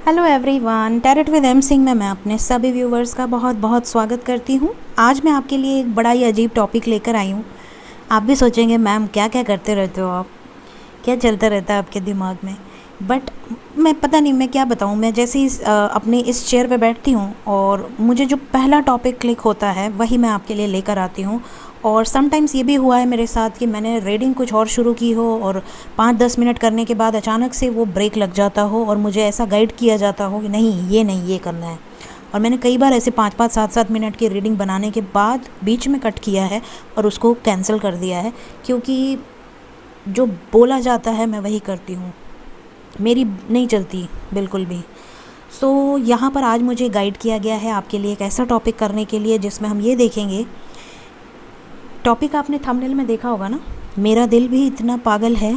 Hello everyone, tarot with M Singh में मैं अपने सभी व्यूवर्स का बहुत बहुत स्वागत करती हूँ। आज मैं आपके लिए एक बड़ा ही अजीब टॉपिक लेकर आई हूँ। आप भी सोचेंगे मैम क्या क्या करते रहते हो आप, क्या चलता रहता है आपके दिमाग में। बट मैं पता नहीं मैं क्या बताऊँ। मैं जैसे ही अपनी इस चेयर पे बैठती हूँ और मुझे जो पहला टॉपिक क्लिक होता है वही मैं आपके लिए लेकर आती हूँ। और समटाइम्स ये भी हुआ है मेरे साथ कि मैंने रीडिंग कुछ और शुरू की हो और 5-10 मिनट करने के बाद अचानक से वो ब्रेक लग जाता हो और मुझे ऐसा गाइड किया जाता हो कि नहीं ये करना है। और मैंने कई बार ऐसे 5-5 7-7 मिनट की रीडिंग बनाने के बाद बीच में कट किया है और उसको कैंसिल कर दिया है, क्योंकि जो बोला जाता है मैं वही करती हूँ, मेरी नहीं चलती बिल्कुल भी। सो यहाँ पर आज मुझे गाइड किया गया है आपके लिए एक ऐसा टॉपिक करने के लिए जिसमें हम ये देखेंगे। टॉपिक आपने थंबनेल में देखा होगा ना, मेरा दिल भी इतना पागल है,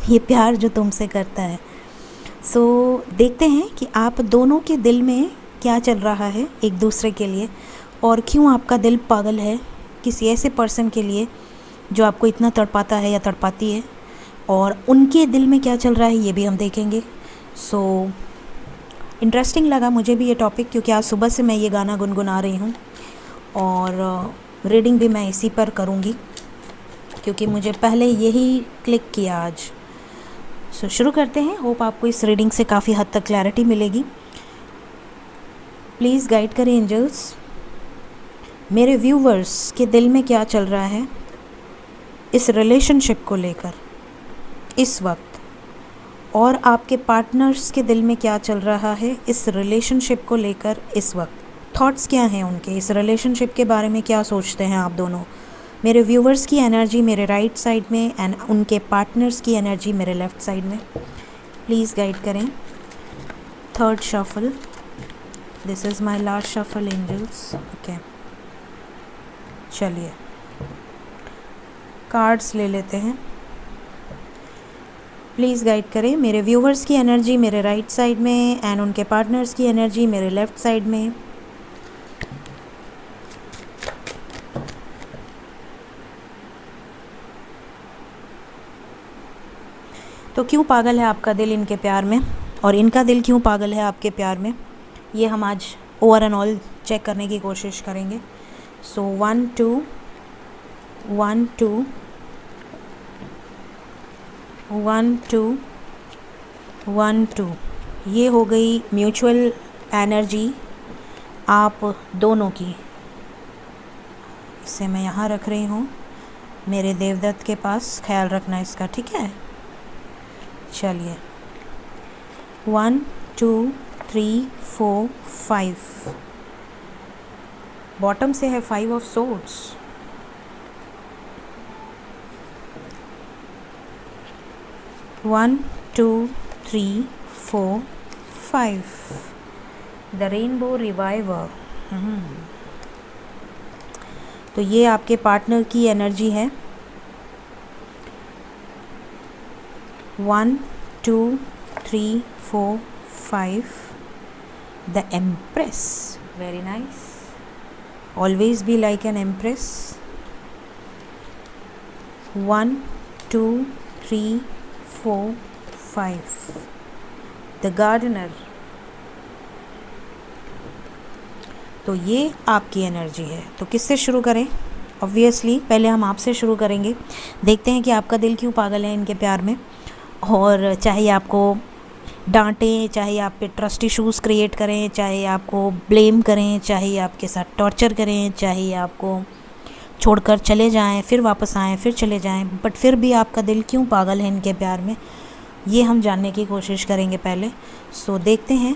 ये प्यार जो तुमसे करता है। सो देखते हैं कि आप दोनों के दिल में क्या चल रहा है एक दूसरे के लिए, और क्यों आपका दिल पागल है किसी ऐसे पर्सन के लिए जो आपको इतना तड़पाता है या तड़पाती है, और उनके दिल में क्या चल रहा है ये भी हम देखेंगे। सो इंटरेस्टिंग लगा मुझे भी ये टॉपिक, क्योंकि आज सुबह से मैं ये गाना गुनगुना रही हूँ और रीडिंग भी मैं इसी पर करूँगी, क्योंकि मुझे पहले यही क्लिक किया आज। सो शुरू करते हैं। होप आपको इस रीडिंग से काफ़ी हद तक क्लैरिटी मिलेगी। प्लीज़ गाइड करें एंजल्स, मेरे व्यूवर्स के दिल में क्या चल रहा है इस रिलेशनशिप को लेकर इस वक्त, और आपके पार्टनर्स के दिल में क्या चल रहा है इस रिलेशनशिप को लेकर इस वक्त। थॉट्स क्या हैं उनके इस रिलेशनशिप के बारे में, क्या सोचते हैं आप दोनों। मेरे व्यूवर्स की एनर्जी मेरे राइट साइड में एंड उनके पार्टनर्स की एनर्जी मेरे लेफ़्ट साइड में। प्लीज़ गाइड करें। Third shuffle, this is my last shuffle angels. Okay, चलिए कार्ड्स ले लेते हैं। प्लीज़ गाइड करें मेरे व्यूवर्स की एनर्जी मेरे राइट साइड में एंड उनके पार्टनर्स की एनर्जी मेरे लेफ़्ट साइड में। तो क्यों पागल है आपका दिल इनके प्यार में, और इनका दिल क्यों पागल है आपके प्यार में, ये हम आज ओवर एंड ऑल चेक करने की कोशिश करेंगे। सो 1 2 1 2 1 2 1 2, ये हो गई म्यूचुअल एनर्जी आप दोनों की। इसे मैं यहाँ रख रही हूँ मेरे देवदत्त के पास, ख्याल रखना इसका, ठीक है। चलिए 1 2 3 4 5, बॉटम से है 5 of swords. One two three four 5, the rainbow reviver. तो ये आपके पार्टनर की एनर्जी है। 1 2 3 4 5, the empress. Very nice, always be like an empress. 1 2 3 4 5, the gardener. तो ये आपकी एनर्जी है। तो किससे शुरू करें? ऑब्वियसली पहले हम आपसे शुरू करेंगे। देखते हैं कि आपका दिल क्यों पागल है इनके प्यार में, और चाहे आपको डांटें, चाहे आप पे ट्रस्ट इश्यूज़ क्रिएट करें, चाहे आपको ब्लेम करें, चाहे आपके साथ टॉर्चर करें, चाहे आपको छोड़कर चले जाएं फिर वापस आएं फिर चले जाएं, बट फिर भी आपका दिल क्यों पागल है इनके प्यार में, ये हम जानने की कोशिश करेंगे पहले। सो देखते हैं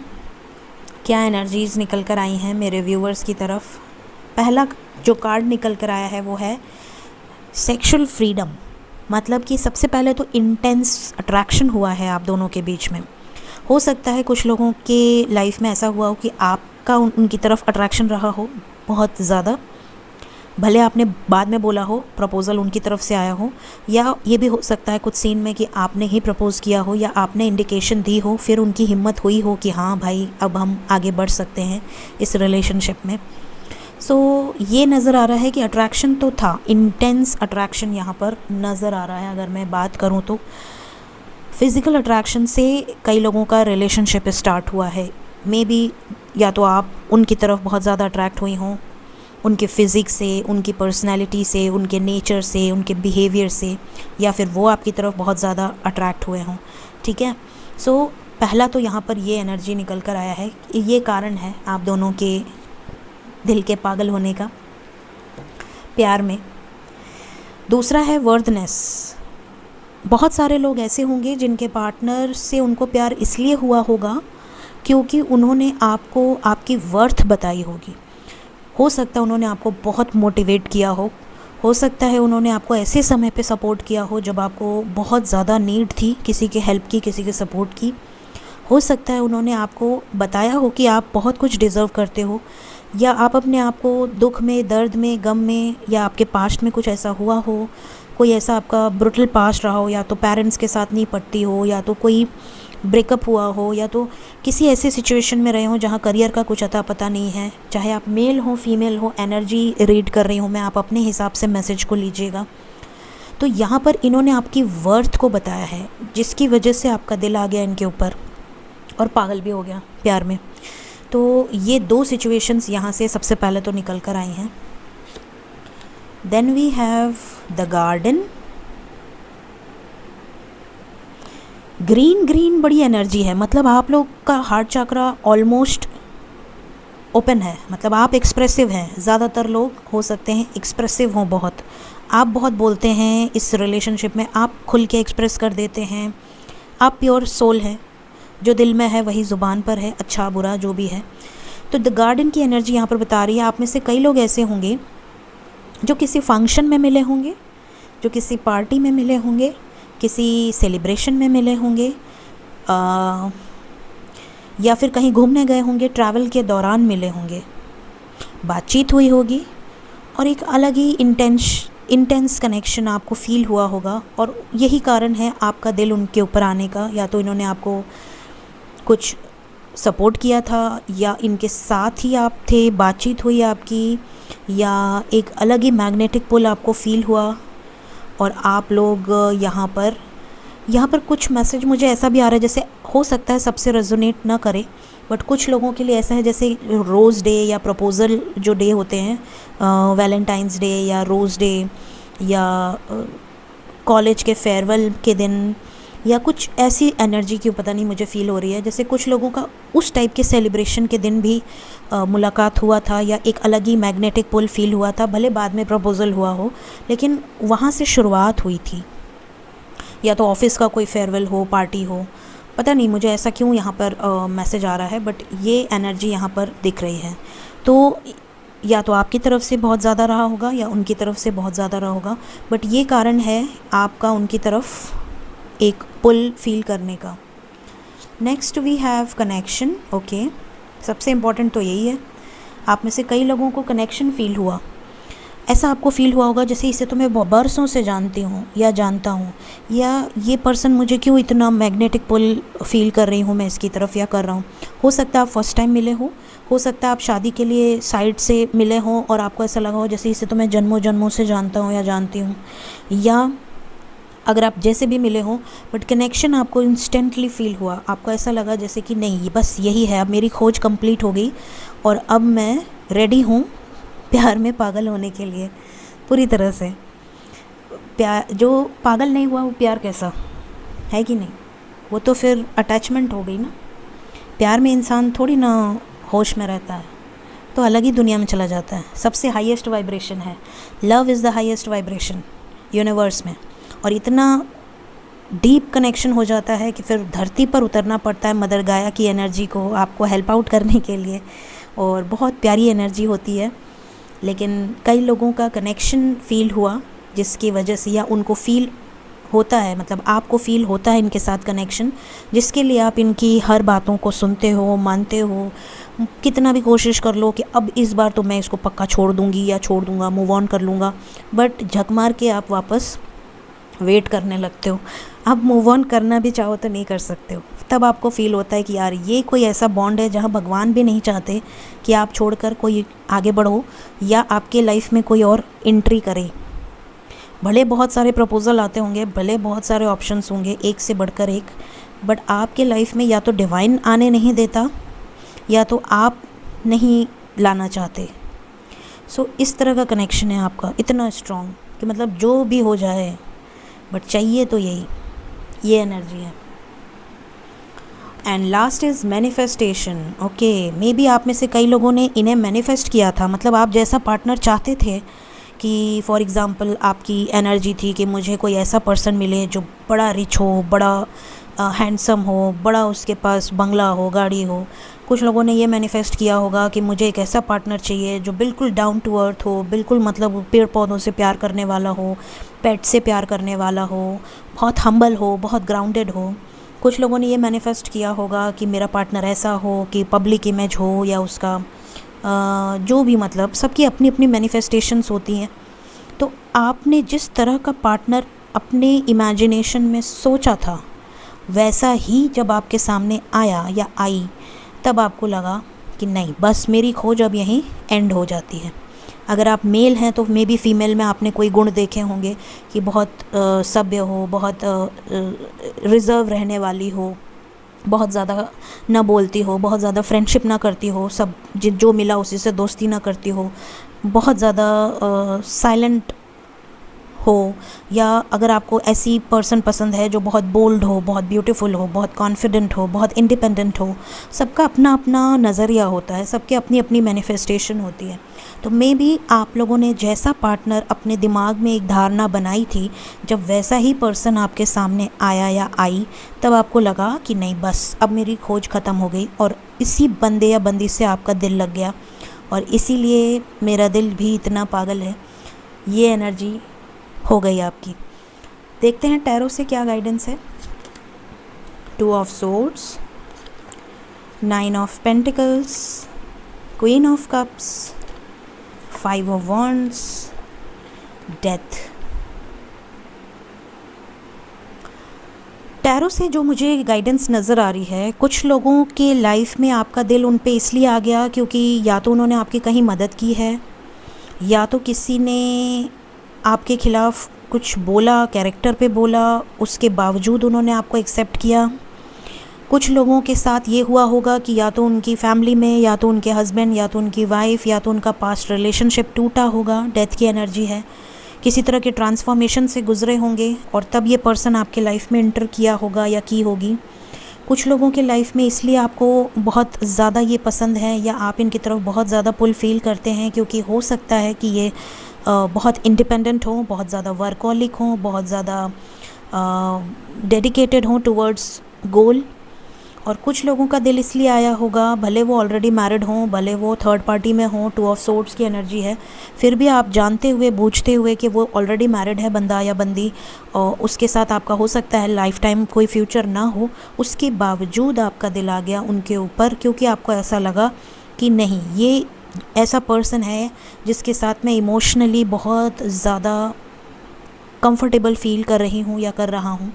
क्या एनर्जीज़ निकल कर आई हैं मेरे व्यूवर्स की तरफ। पहला जो कार्ड निकल कर आया है वो है सेक्सुअल फ्रीडम। मतलब कि सबसे पहले तो इंटेंस अट्रैक्शन हुआ है आप दोनों के बीच में। हो सकता है कुछ लोगों के लाइफ में ऐसा हुआ हो कि आपका उनकी तरफ अट्रैक्शन रहा हो बहुत ज़्यादा, भले आपने बाद में बोला हो, प्रपोज़ल उनकी तरफ से आया हो, या ये भी हो सकता है कुछ सीन में कि आपने ही प्रपोज़ किया हो या आपने इंडिकेशन दी हो, फिर उनकी हिम्मत हुई हो कि हाँ भाई अब हम आगे बढ़ सकते हैं इस रिलेशनशिप में। सो ये नज़र आ रहा है कि अट्रैक्शन तो था, इंटेंस अट्रैक्शन यहाँ पर नज़र आ रहा है। अगर मैं बात करूँ तो फिज़िकल अट्रैक्शन से कई लोगों का रिलेशनशिप स्टार्ट हुआ है। मे बी या तो आप उनकी तरफ बहुत ज़्यादा अट्रैक्ट हुई हों, उनके फ़िज़िक्स से, उनकी पर्सनैलिटी से, उनके नेचर से, उनके बिहेवियर से, या फिर वो आपकी तरफ बहुत ज़्यादा अट्रैक्ट हुए हों। ठीक है, सो पहला तो यहाँ पर ये एनर्जी निकल कर आया है, ये कारण है आप दोनों के दिल के पागल होने का प्यार में। दूसरा है वर्थनेस। बहुत सारे लोग ऐसे होंगे जिनके पार्टनर से उनको प्यार इसलिए हुआ होगा क्योंकि उन्होंने आपको आपकी वर्थ बताई होगी। हो सकता है उन्होंने आपको बहुत मोटिवेट किया हो सकता है उन्होंने आपको ऐसे समय पे सपोर्ट किया हो जब आपको बहुत ज़्यादा नीड थी किसी के हेल्प की, किसी के सपोर्ट की। हो सकता है उन्होंने आपको बताया हो कि आप बहुत कुछ डिज़र्व करते हो, या आप अपने आप को दुख में, दर्द में, गम में, या आपके पास्ट में कुछ ऐसा हुआ हो, कोई ऐसा आपका ब्रूटल पास्ट रहा हो, या तो पेरेंट्स के साथ नहीं पटती हो, या तो कोई ब्रेकअप हुआ हो, या तो किसी ऐसे सिचुएशन में रहे हो जहाँ करियर का कुछ अता पता नहीं है। चाहे आप मेल हो फीमेल हो, एनर्जी रीड कर रही हूँ मैं, आप अपने हिसाब से मैसेज को लीजिएगा। तो यहाँ पर इन्होंने आपकी वर्थ को बताया है, जिसकी वजह से आपका दिल आ गया इनके ऊपर और पागल भी हो गया प्यार में। तो ये दो सिचुएशंस यहाँ से सबसे पहले तो निकल कर आई हैं। Then we have the garden. Green बड़ी एनर्जी है, मतलब आप लोग का हार्ट चक्रा ऑलमोस्ट ओपन है, मतलब आप एक्सप्रेसिव हैं। ज़्यादातर लोग हो सकते हैं एक्सप्रेसिव हों, आप बहुत बोलते हैं इस रिलेशनशिप में, आप खुल के एक्सप्रेस कर देते हैं। आप प्योर सोल हैं, जो दिल में है वही ज़ुबान पर है, अच्छा बुरा जो भी है। तो द गार्डन की एनर्जी यहाँ पर बता रही है आप में से कई लोग ऐसे होंगे जो किसी फंक्शन में मिले होंगे, जो किसी पार्टी में मिले होंगे, किसी सेलिब्रेशन में मिले होंगे, या फिर कहीं घूमने गए होंगे, ट्रैवल के दौरान मिले होंगे, बातचीत हुई होगी और एक अलग ही इंटेंस कनेक्शन आपको फील हुआ होगा। और यही कारण है आपका दिल उनके ऊपर आने का। या तो इन्होंने आपको कुछ सपोर्ट किया था, या इनके साथ ही आप थे, बातचीत हुई आपकी, या एक अलग ही मैग्नेटिक पुल आपको फील हुआ और आप लोग यहाँ पर कुछ मैसेज मुझे ऐसा भी आ रहा है, जैसे हो सकता है सबसे रेजोनेट ना करे, बट कुछ लोगों के लिए ऐसा है जैसे रोज़ डे या प्रपोज़ल जो डे होते हैं, वैलेंटाइंस डे या रोज़ डे, या कॉलेज के फेयरवेल के दिन, या कुछ ऐसी एनर्जी क्यों पता नहीं मुझे फ़ील हो रही है जैसे कुछ लोगों का उस टाइप के सेलिब्रेशन के दिन भी मुलाकात हुआ था, या एक अलग ही मैग्नेटिक पुल फील हुआ था। भले बाद में प्रपोज़ल हुआ हो, लेकिन वहाँ से शुरुआत हुई थी। या तो ऑफिस का कोई फेयरवेल हो, पार्टी हो, पता नहीं मुझे ऐसा क्यों यहाँ पर मैसेज आ रहा है, बट ये एनर्जी यहाँ पर दिख रही है। तो या तो आपकी तरफ से बहुत ज़्यादा रहा होगा या उनकी तरफ से बहुत ज़्यादा रहा होगा, बट ये कारण है आपका उनकी तरफ एक पुल फील करने का। Next we have connection. Okay, सबसे इम्पॉर्टेंट तो यही है। आप में से कई लोगों को कनेक्शन फ़ील हुआ, ऐसा आपको फ़ील हुआ होगा जैसे इसे तो मैं बरसों से जानती हूँ या जानता हूँ, या ये पर्सन मुझे क्यों इतना मैग्नेटिक पुल फील कर रही हूँ मैं इसकी तरफ, या कर रहा हूँ। हो सकता है आप फर्स्ट टाइम मिले हो सकता है आप शादी के लिए साइड से मिले हों और आपको ऐसा लगा हो जैसे इसे तो मैं जन्मों से जानता हूँ या जानती हूँ, या अगर आप जैसे भी मिले हों, बट कनेक्शन आपको इंस्टेंटली फ़ील हुआ। आपको ऐसा लगा जैसे कि नहीं, बस यही है, अब मेरी खोज कंप्लीट हो गई और अब मैं रेडी हूँ प्यार में पागल होने के लिए पूरी तरह से। प्यार जो पागल नहीं हुआ वो प्यार कैसा है कि नहीं, वो तो फिर अटैचमेंट हो गई ना। प्यार में इंसान थोड़ी ना होश में रहता है, तो अलग ही दुनिया में चला जाता है। सबसे हाईएस्ट वाइब्रेशन है, love is the highest vibration universe में, और इतना डीप कनेक्शन हो जाता है कि फिर धरती पर उतरना पड़ता है मदर गाया की एनर्जी को आपको हेल्प आउट करने के लिए, और बहुत प्यारी एनर्जी होती है। लेकिन कई लोगों का कनेक्शन फ़ील हुआ जिसकी वजह से, या उनको फ़ील होता है, मतलब आपको फ़ील होता है इनके साथ कनेक्शन, जिसके लिए आप इनकी हर बातों को सुनते हो, मानते हो। कितना भी कोशिश कर लो कि अब इस बार तो मैं इसको पक्का छोड़ दूँगी या छोड़ दूँगा, मूव ऑन कर लूँगा, बट झक मार के आप वापस वेट करने लगते हो। अब मूव ऑन करना भी चाहो तो नहीं कर सकते हो। तब आपको फ़ील होता है कि यार ये कोई ऐसा बॉन्ड है जहाँ भगवान भी नहीं चाहते कि आप छोड़कर कोई आगे बढ़ो या आपके लाइफ में कोई और एंट्री करे। भले बहुत सारे प्रपोज़ल आते होंगे, भले बहुत सारे ऑप्शंस होंगे एक से बढ़कर एक, बट आपके लाइफ में या तो डिवाइन आने नहीं देता या तो आप नहीं लाना चाहते। सो इस तरह का कनेक्शन है आपका, इतना स्ट्रॉन्ग कि मतलब जो भी हो जाए बट चाहिए तो यही, ये एनर्जी है। And last is manifestation. Okay, may be आप में से कई लोगों ने इन्हें मैनिफेस्ट किया था, मतलब आप जैसा पार्टनर चाहते थे कि फॉर एग्ज़ाम्पल आपकी एनर्जी थी कि मुझे कोई ऐसा पर्सन मिले जो बड़ा रिच हो, बड़ा हैंडसम हो, बड़ा उसके पास बंगला हो, गाड़ी हो। कुछ लोगों ने ये मैनिफेस्ट किया होगा कि मुझे एक ऐसा पार्टनर चाहिए जो बिल्कुल डाउन टू अर्थ हो, बिल्कुल मतलब पेड़ पौधों से प्यार करने वाला हो, पेट से प्यार करने वाला हो, बहुत हम्बल हो, बहुत ग्राउंडेड हो। कुछ लोगों ने ये मैनिफेस्ट किया होगा कि मेरा पार्टनर ऐसा हो कि पब्लिक इमेज हो, या उसका जो भी, मतलब सबकी अपनी अपनी मैनिफेस्टेशंस होती हैं। तो आपने जिस तरह का पार्टनर अपने इमेजिनेशन में सोचा था वैसा ही जब आपके सामने आया या आई, तब आपको लगा कि नहीं, बस मेरी खोज अब यहीं एंड हो जाती है। अगर आप मेल हैं तो मे बी फीमेल में आपने कोई गुण देखे होंगे कि बहुत सभ्य हो, बहुत रिज़र्व रहने वाली हो, बहुत ज़्यादा ना बोलती हो, बहुत ज़्यादा फ्रेंडशिप ना करती हो, सब जो मिला उसी से दोस्ती ना करती हो, बहुत ज़्यादा साइलेंट हो। या अगर आपको ऐसी पर्सन पसंद है जो बहुत बोल्ड हो, बहुत ब्यूटीफुल हो, बहुत कॉन्फिडेंट हो, बहुत इंडिपेंडेंट हो। सबका अपना अपना नज़रिया होता है, सबके अपनी अपनी मैनिफेस्टेशन होती है। तो मे बी आप लोगों ने जैसा पार्टनर अपने दिमाग में एक धारणा बनाई थी, जब वैसा ही पर्सन आपके सामने आया या आई, तब आपको लगा कि नहीं, बस अब मेरी खोज ख़त्म हो गई, और इसी बंदे या बंदी से आपका दिल लग गया, और इसीलिए मेरा दिल भी इतना पागल है। ये एनर्जी हो गई आपकी। देखते हैं टैरो से क्या गाइडेंस है। 2 of swords, 9 of pentacles, queen of cups, 5 of wands, death. Tarot से जो मुझे गाइडेंस नज़र आ रही है, कुछ लोगों के लाइफ में आपका दिल उन पे इसलिए आ गया क्योंकि या तो उन्होंने आपकी कहीं मदद की है, या तो किसी ने आपके ख़िलाफ़ कुछ बोला, कैरेक्टर पे बोला, उसके बावजूद उन्होंने आपको एक्सेप्ट किया। कुछ लोगों के साथ ये हुआ होगा कि या तो उनकी फैमिली में, या तो उनके हस्बैंड, या तो उनकी वाइफ, या तो उनका पास्ट रिलेशनशिप टूटा होगा। डेथ की एनर्जी है, किसी तरह के ट्रांसफॉर्मेशन से गुजरे होंगे और तब ये पर्सन आपके लाइफ में इंटर किया होगा या की होगी। कुछ लोगों के लाइफ में इसलिए आपको बहुत ज़्यादा ये पसंद है या आप इनकी तरफ बहुत ज़्यादा पुल फील करते हैं क्योंकि हो सकता है कि ये बहुत इंडिपेंडेंट हो, बहुत ज़्यादा वर्कहॉलिक हो, बहुत ज़्यादा डेडिकेटेड हो टुवर्ड्स गोल। और कुछ लोगों का दिल इसलिए आया होगा, भले वो ऑलरेडी मैरिड हों, भले वो थर्ड पार्टी में हों, 2 ऑफ सोर्ड्स की एनर्जी है, फिर भी आप जानते हुए बूझते हुए कि वो ऑलरेडी मैरिड है बंदा या बंदी, और उसके साथ आपका हो सकता है लाइफ टाइम कोई फ्यूचर ना हो, उसके बावजूद आपका दिल आ गया उनके ऊपर क्योंकि आपको ऐसा लगा कि नहीं, ये ऐसा पर्सन है जिसके साथ मैं इमोशनली बहुत ज़्यादा कंफर्टेबल फील कर रही हूँ या कर रहा हूँ,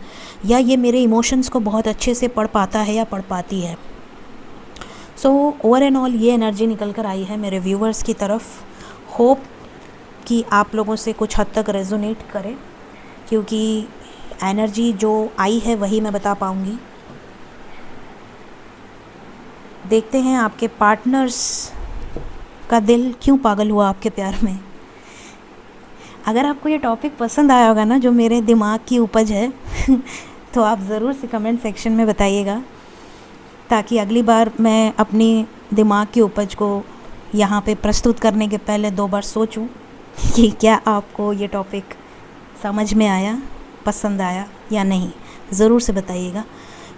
या ये मेरे इमोशंस को बहुत अच्छे से पढ़ पाता है या पढ़ पाती है। सो ओवर एंड ऑल ये एनर्जी निकल कर आई है मेरे व्यूवर्स की तरफ। होप कि आप लोगों से कुछ हद तक रेजोनेट करे, क्योंकि एनर्जी जो आई है वही मैं बता पाऊँगी। देखते हैं आपके पार्टनर्स का दिल क्यों पागल हुआ आपके प्यार में। अगर आपको ये टॉपिक पसंद आया होगा ना, जो मेरे दिमाग की उपज है तो आप ज़रूर से कमेंट सेक्शन में बताइएगा, ताकि अगली बार मैं अपनी दिमाग की उपज को यहाँ पे प्रस्तुत करने के पहले 2 बार सोचूं कि क्या आपको ये टॉपिक समझ में आया, पसंद आया या नहीं। ज़रूर से बताइएगा,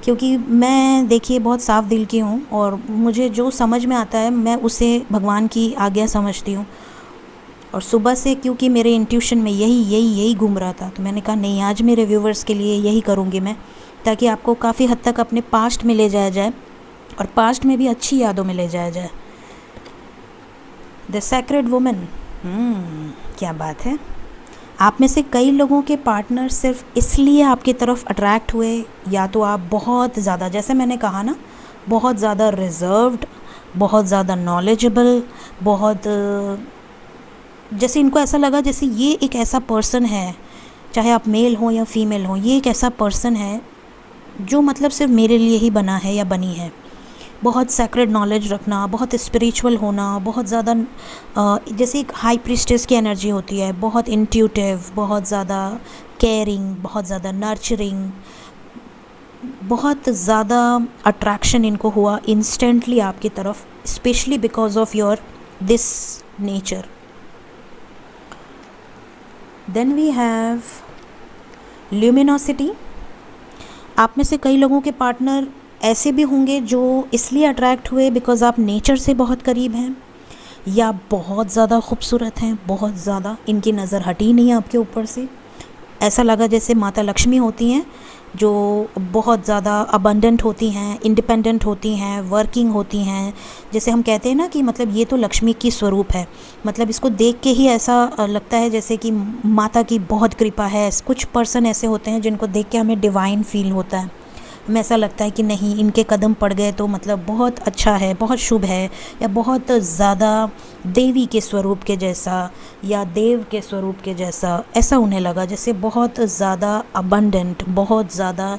क्योंकि मैं देखिए बहुत साफ़ दिल की हूँ और मुझे जो समझ में आता है मैं उसे भगवान की आज्ञा समझती हूँ। और सुबह से क्योंकि मेरे इंट्यूशन में यही घूम रहा था, तो मैंने कहा नहीं, आज मेरे व्यूवर्स के लिए यही करूँगी मैं, ताकि आपको काफ़ी हद तक अपने पास्ट में ले जाया जाए और पास्ट में भी अच्छी यादों में ले जाया जाए। द सेक्रेड वुमन, क्या बात है। आप में से कई लोगों के पार्टनर सिर्फ इसलिए आपकी तरफ अट्रैक्ट हुए, या तो आप बहुत ज़्यादा, जैसे मैंने कहा ना, बहुत ज़्यादा रिजर्व्ड, बहुत ज़्यादा नॉलेजेबल, बहुत जैसे इनको ऐसा लगा जैसे ये एक ऐसा पर्सन है चाहे आप मेल हो या फीमेल हो, ये एक ऐसा पर्सन है जो मतलब सिर्फ मेरे लिए ही बना है या बनी है। बहुत सैक्रेड नॉलेज रखना, बहुत स्पिरिचुअल होना, बहुत ज़्यादा जैसे एक हाई प्रीस्टेस की एनर्जी होती है, बहुत इंट्यूटिव, बहुत ज़्यादा केयरिंग, बहुत ज़्यादा नर्चरिंग, बहुत ज़्यादा अट्रैक्शन इनको हुआ इंस्टेंटली आपकी तरफ, specially because of your this nature. Then we have luminosity. आप में से कई लोगों के पार्टनर ऐसे भी होंगे जो इसलिए अट्रैक्ट हुए बिकॉज़ आप नेचर से बहुत करीब हैं, या बहुत ज़्यादा खूबसूरत हैं, बहुत ज़्यादा, इनकी नज़र हटी नहीं है आपके ऊपर से। ऐसा लगा जैसे माता लक्ष्मी होती हैं जो बहुत ज़्यादा अबंडेंट होती हैं, इंडिपेंडेंट होती हैं, वर्किंग होती हैं। जैसे हम कहते हैं ना कि मतलब ये तो लक्ष्मी की स्वरूप है, मतलब इसको देख के ही ऐसा लगता है जैसे कि माता की बहुत कृपा है। कुछ पर्सन ऐसे होते हैं जिनको देख के हमें डिवाइन फील होता है, हमें ऐसा लगता है कि नहीं, इनके कदम पड़ गए तो मतलब बहुत अच्छा है, बहुत शुभ है, या बहुत ज़्यादा देवी के स्वरूप के जैसा या देव के स्वरूप के जैसा ऐसा उन्हें लगा, जैसे बहुत ज़्यादा अबंडेंट, बहुत ज़्यादा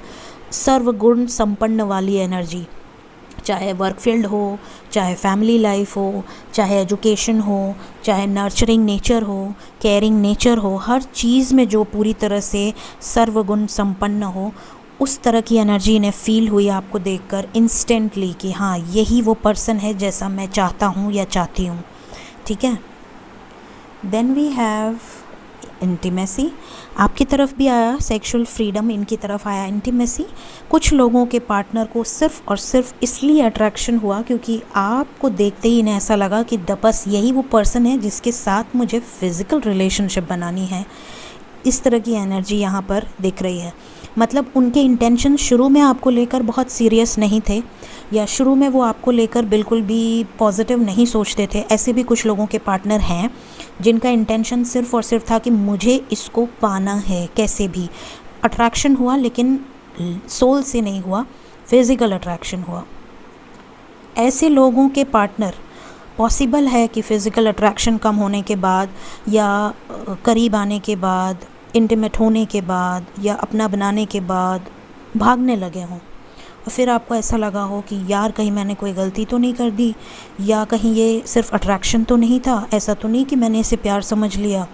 सर्वगुण संपन्न वाली एनर्जी। चाहे वर्क फील्ड हो, चाहे फैमिली लाइफ हो, चाहे एजुकेशन हो, चाहे नर्चरिंग नेचर हो, केयरिंग नेचर हो, हर चीज़ में जो पूरी तरह से सर्वगुण संपन्न हो, उस तरह की एनर्जी इन्हें फील हुई आपको देखकर इंस्टेंटली कि हाँ, यही वो पर्सन है जैसा मैं चाहता हूँ या चाहती हूँ। ठीक है। Then we have intimacy. आपकी तरफ भी आया सेक्सुअल फ्रीडम, इनकी तरफ आया इंटीमेसी। कुछ लोगों के पार्टनर को सिर्फ और सिर्फ इसलिए अट्रैक्शन हुआ क्योंकि आपको देखते ही इन्हें ऐसा लगा कि बस यही वो पर्सन है जिसके साथ मुझे फ़िज़िकल रिलेशनशिप बनानी है। इस तरह की एनर्जी यहाँ पर दिख रही है। मतलब उनके इंटेंशन शुरू में आपको लेकर बहुत सीरियस नहीं थे, या शुरू में वो आपको लेकर बिल्कुल भी पॉजिटिव नहीं सोचते थे। ऐसे भी कुछ लोगों के पार्टनर हैं जिनका इंटेंशन सिर्फ और सिर्फ था कि मुझे इसको पाना है, कैसे भी। अट्रैक्शन हुआ लेकिन सोल से नहीं हुआ, फिज़िकल अट्रैक्शन हुआ। ऐसे लोगों के पार्टनर पॉसिबल है कि फ़िज़िकल अट्रैक्शन कम होने के बाद, या करीब आने के बाद, इंटीमेट होने के बाद, या अपना बनाने के बाद भागने लगे हों, और फिर आपको ऐसा लगा हो कि यार कहीं मैंने कोई गलती तो नहीं कर दी, या कहीं ये सिर्फ अट्रैक्शन तो नहीं था, ऐसा तो नहीं कि मैंने इसे प्यार समझ लिया।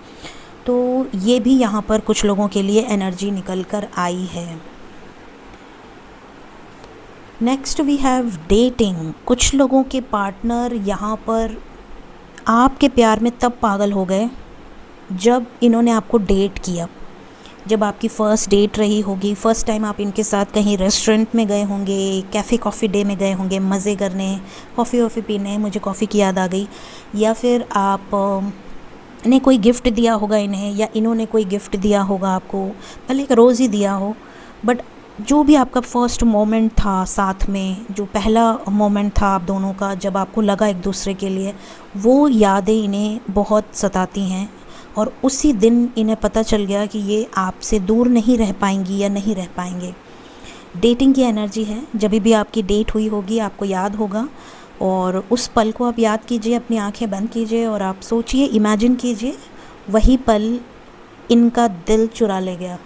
तो ये भी यहाँ पर कुछ लोगों के लिए एनर्जी निकल कर आई है। Next we have dating. कुछ लोगों के पार्टनर यहाँ पर आपके प्यार में तब पागल हो गए जब इन्होंने आपको डेट किया, जब आपकी फ़र्स्ट डेट रही होगी, फ़र्स्ट टाइम आप इनके साथ कहीं रेस्टोरेंट में गए होंगे, कैफ़े कॉफ़ी डे में गए होंगे मज़े करने, कॉफ़ी वॉफ़ी पीने, मुझे कॉफ़ी की याद आ गई, या फिर आप ने कोई गिफ्ट दिया होगा इन्हें, या इन्होंने कोई गिफ्ट दिया होगा आपको, भले एक रोज़ ही दिया हो, बट जो भी आपका फ़र्स्ट मोमेंट था साथ में, जो पहला मोमेंट था आप दोनों का, जब आपको लगा एक दूसरे के लिए, वो यादें इन्हें बहुत सताती हैं। और उसी दिन इन्हें पता चल गया कि ये आपसे दूर नहीं रह पाएंगी या नहीं रह पाएंगे। डेटिंग की एनर्जी है। जब भी आपकी डेट हुई होगी आपको याद होगा, और उस पल को आप याद कीजिए, अपनी आंखें बंद कीजिए और आप सोचिए, इमेजिन कीजिए वही पल इनका दिल चुरा ले गया,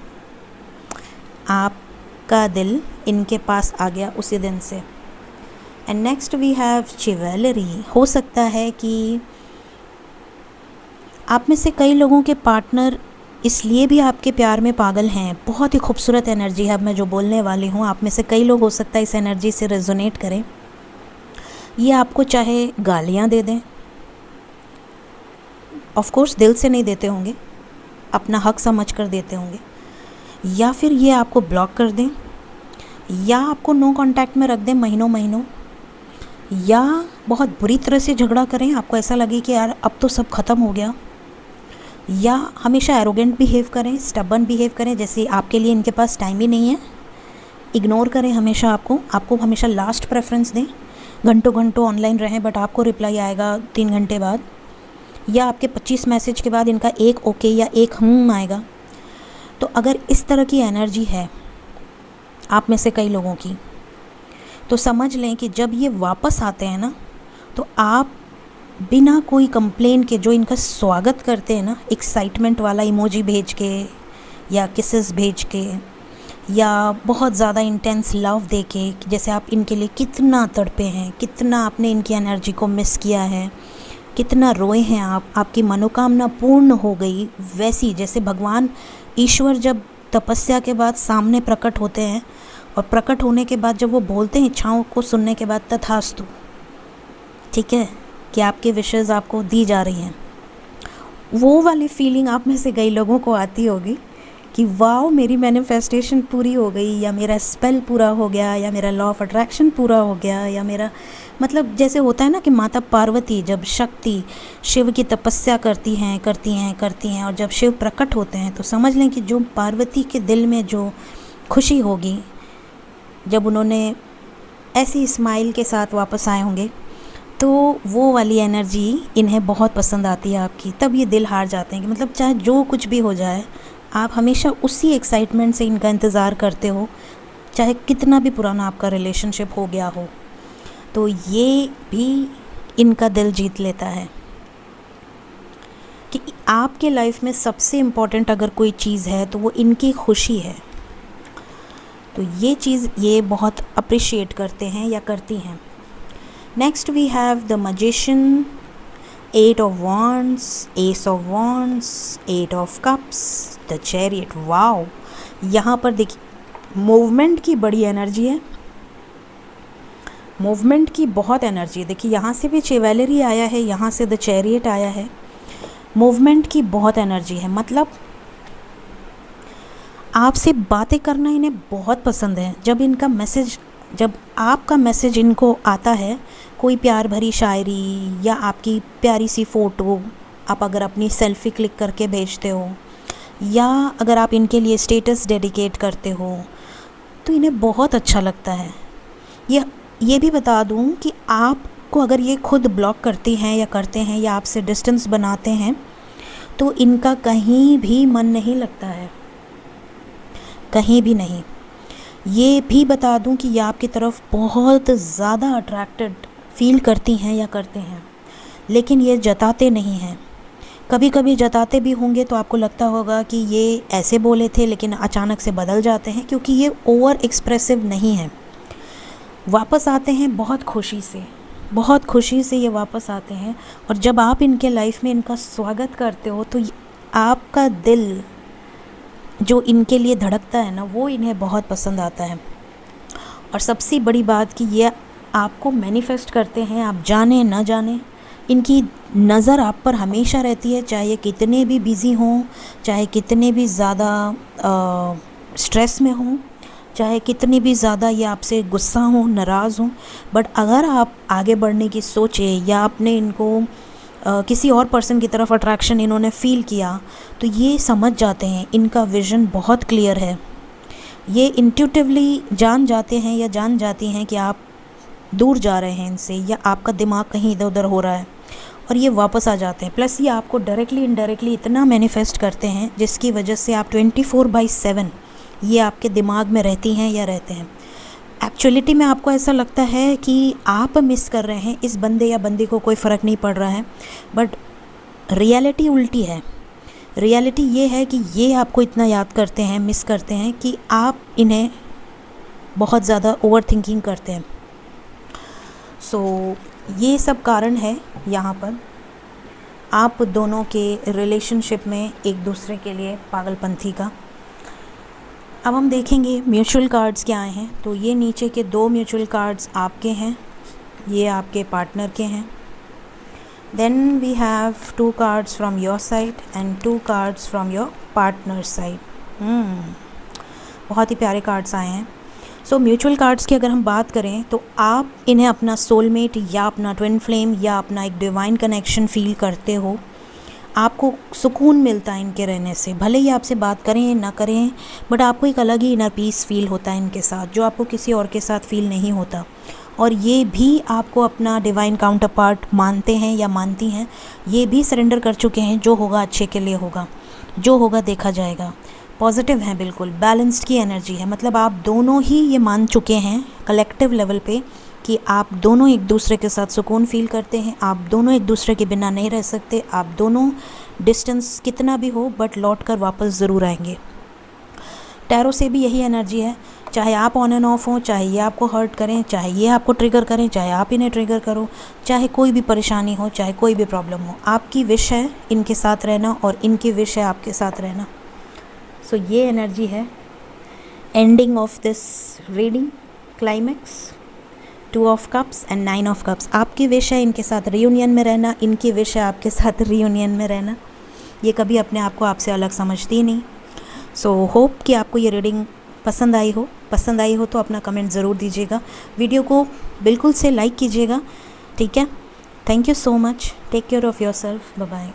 आपका दिल इनके पास आ गया उसी दिन से। And next we have chivalry. हो सकता है कि आप में से कई लोगों के पार्टनर इसलिए भी आपके प्यार में पागल हैं। बहुत ही खूबसूरत एनर्जी है अब मैं जो बोलने वाली हूँ, आप में से कई लोग हो सकता है इस एनर्जी से रेजोनेट करें। ये आपको चाहे गालियाँ दे दें, ऑफ कोर्स दिल से नहीं देते होंगे, अपना हक समझ कर देते होंगे, या फिर ये आपको ब्लॉक कर दें, या आपको नो कांटेक्ट में रख दें महीनों महीनों, या बहुत बुरी तरह से झगड़ा करें, आपको ऐसा लगे कि यार अब तो सब ख़त्म हो गया, या हमेशा एरोगेंट बिहेव करें, स्टबर्न बिहेव करें, जैसे आपके लिए इनके पास टाइम ही नहीं है, इग्नोर करें हमेशा, आपको हमेशा लास्ट प्रेफरेंस दें, घंटों घंटों ऑनलाइन रहें बट आपको रिप्लाई आएगा 3 घंटे बाद, या आपके 25 मैसेज के बाद इनका एक ओके या एक आएगा। तो अगर इस तरह की एनर्जी है आप में से कई लोगों की, तो समझ लें कि जब ये वापस आते हैं ना, तो आप बिना कोई कंप्लेन के जो इनका स्वागत करते हैं ना, एक्साइटमेंट वाला इमोजी भेज के, या किसेस भेज के, या बहुत ज़्यादा इंटेंस लव दे के, जैसे आप इनके लिए कितना तड़पे हैं, कितना आपने इनकी एनर्जी को मिस किया है, कितना रोए हैं आप, आपकी मनोकामना पूर्ण हो गई, वैसी जैसे भगवान ईश्वर जब तपस्या के बाद सामने प्रकट होते हैं और प्रकट होने के बाद जब वो बोलते हैं इच्छाओं को सुनने के बाद तथास्तु, ठीक है, कि आपकी विशेज़ आपको दी जा रही हैं, वो वाली फीलिंग आप में से कई लोगों को आती होगी कि वाओ मेरी मैनिफेस्टेशन पूरी हो गई, या मेरा स्पेल पूरा हो गया, या मेरा लॉ ऑफ अट्रैक्शन पूरा हो गया, या मेरा मतलब जैसे होता है ना कि माता पार्वती जब शक्ति शिव की तपस्या करती हैं और जब शिव प्रकट होते हैं तो समझ लें कि जो पार्वती के दिल में जो खुशी होगी जब उन्होंने ऐसी स्माइल के साथ वापस आए होंगे, तो वो वाली एनर्जी इन्हें बहुत पसंद आती है आपकी। तब ये दिल हार जाते हैं कि मतलब चाहे जो कुछ भी हो जाए, आप हमेशा उसी एक्साइटमेंट से इनका इंतज़ार करते हो, चाहे कितना भी पुराना आपका रिलेशनशिप हो गया हो। तो ये भी इनका दिल जीत लेता है कि आपके लाइफ में सबसे इम्पॉर्टेंट अगर कोई चीज़ है तो वो इनकी खुशी है। तो ये चीज़ ये बहुत अप्रिशिएट करते हैं या करती हैं। Next we have the magician, 8 of Wands, Ace of Wands, 8 of Cups, the chariot. Wow, यहाँ पर देखिए मूवमेंट की बड़ी एनर्जी है, मूवमेंट की बहुत एनर्जी है। देखिए यहाँ से भी चिवेलरी आया है, यहाँ से द चैरियट आया है, मूवमेंट की बहुत एनर्जी है। मतलब आपसे बातें करना इन्हें बहुत पसंद है। जब आपका मैसेज इनको आता है, कोई प्यार भरी शायरी या आपकी प्यारी सी फ़ोटो आप अगर अपनी सेल्फ़ी क्लिक करके भेजते हो, या अगर आप इनके लिए स्टेटस डेडिकेट करते हो, तो इन्हें बहुत अच्छा लगता है। ये भी बता दूं कि आपको अगर ये खुद ब्लॉक करती हैं या करते हैं या आपसे डिस्टेंस बनाते हैं, तो इनका कहीं भी मन नहीं लगता है, कहीं भी नहीं। ये भी बता दूं कि ये आपकी तरफ बहुत ज़्यादा अट्रैक्टेड फील करती हैं या करते हैं, लेकिन ये जताते नहीं हैं। कभी कभी जताते भी होंगे तो आपको लगता होगा कि ये ऐसे बोले थे, लेकिन अचानक से बदल जाते हैं, क्योंकि ये ओवर एक्सप्रेसिव नहीं है। वापस आते हैं बहुत खुशी से ये वापस आते हैं। और जब आप इनके लाइफ में इनका स्वागत करते हो, तो आपका दिल जो इनके लिए धड़कता है ना, वो इन्हें बहुत पसंद आता है। और सबसे बड़ी बात कि ये आपको मैनिफेस्ट करते हैं, आप जाने ना जाने, इनकी नज़र आप पर हमेशा रहती है, चाहे कितने भी बिज़ी हों, चाहे कितने भी ज़्यादा स्ट्रेस में हों, चाहे कितनी भी ज़्यादा ये आपसे गुस्सा हो, नाराज़ हों। बट अगर आप आगे बढ़ने की सोचें या आपने इनको किसी और पर्सन की तरफ अट्रैक्शन इन्होंने फ़ील किया, तो ये समझ जाते हैं, इनका विज़न बहुत क्लियर है। ये इंट्यूटिवली जान जाते हैं या जान जाती हैं कि आप दूर जा रहे हैं इनसे, या आपका दिमाग कहीं इधर उधर हो रहा है, और ये वापस आ जाते हैं। प्लस ये आपको डायरेक्टली इनडायरेक्टली इतना मैनिफेस्ट करते हैं, जिसकी वजह से आप 24/7 ये आपके दिमाग में रहती हैं या रहते हैं। एक्चुअलिटी में आपको ऐसा लगता है कि आप मिस कर रहे हैं इस बंदे या बंदी को, कोई फ़र्क नहीं पड़ रहा है, बट रियलिटी उल्टी है। रियलिटी ये है कि ये आपको इतना याद करते हैं, मिस करते हैं, कि आप इन्हें बहुत ज़्यादा ओवर थिंकिंग करते हैं। सो ये सब कारण है यहाँ पर आप दोनों के रिलेशनशिप में एक दूसरे के लिए पागलपंथी का। अब हम देखेंगे म्यूचुअल कार्ड्स क्या आए हैं। तो ये नीचे के 2 म्यूचुअल कार्ड्स आपके हैं, ये आपके पार्टनर के हैं। Then we have 2 cards from your side and 2 cards from your partner side. बहुत ही प्यारे कार्ड्स आए हैं। सो म्यूचुअल कार्ड्स की अगर हम बात करें, तो आप इन्हें अपना सोलमेट या अपना ट्विन फ्लेम या अपना एक डिवाइन कनेक्शन फ़ील करते हो। आपको सुकून मिलता है इनके रहने से, भले ही आपसे बात करें ना करें, बट आपको एक अलग ही इनर पीस फील होता है इनके साथ, जो आपको किसी और के साथ फील नहीं होता। और ये भी आपको अपना डिवाइन काउंटर पार्ट मानते हैं या मानती हैं। ये भी सरेंडर कर चुके हैं, जो होगा अच्छे के लिए होगा, जो होगा देखा जाएगा। पॉजिटिव हैं, बिल्कुल बैलेंस्ड की एनर्जी है। मतलब आप दोनों ही ये मान चुके हैं कलेक्टिव लेवल पे कि आप दोनों एक दूसरे के साथ सुकून फील करते हैं, आप दोनों एक दूसरे के बिना नहीं रह सकते, आप दोनों डिस्टेंस कितना भी हो बट लौट कर वापस ज़रूर आएंगे। टैरो से भी यही एनर्जी है, चाहे आप ऑन एंड ऑफ हो, चाहे ये आपको हर्ट करें, चाहे ये आपको ट्रिगर करें, चाहे आप इन्हें ट्रिगर करो, चाहे कोई भी परेशानी हो, चाहे कोई भी प्रॉब्लम हो, आपकी विश है इनके साथ रहना और इनकी विश है आपके साथ रहना। सो ये एनर्जी है ending of this reading, climax, 2 of cups and 9 of cups. आपकी विश है इनके साथ रियूनियन में रहना, इनकी विश है आपके साथ रियूनियन में रहना। ये कभी अपने आप को आपसे अलग समझती नहीं। सो होप कि आपको ये रीडिंग पसंद आई हो तो अपना कमेंट ज़रूर दीजिएगा, वीडियो को बिल्कुल से लाइक कीजिएगा, ठीक है। Thank you so much, take care of yourself, bye bye.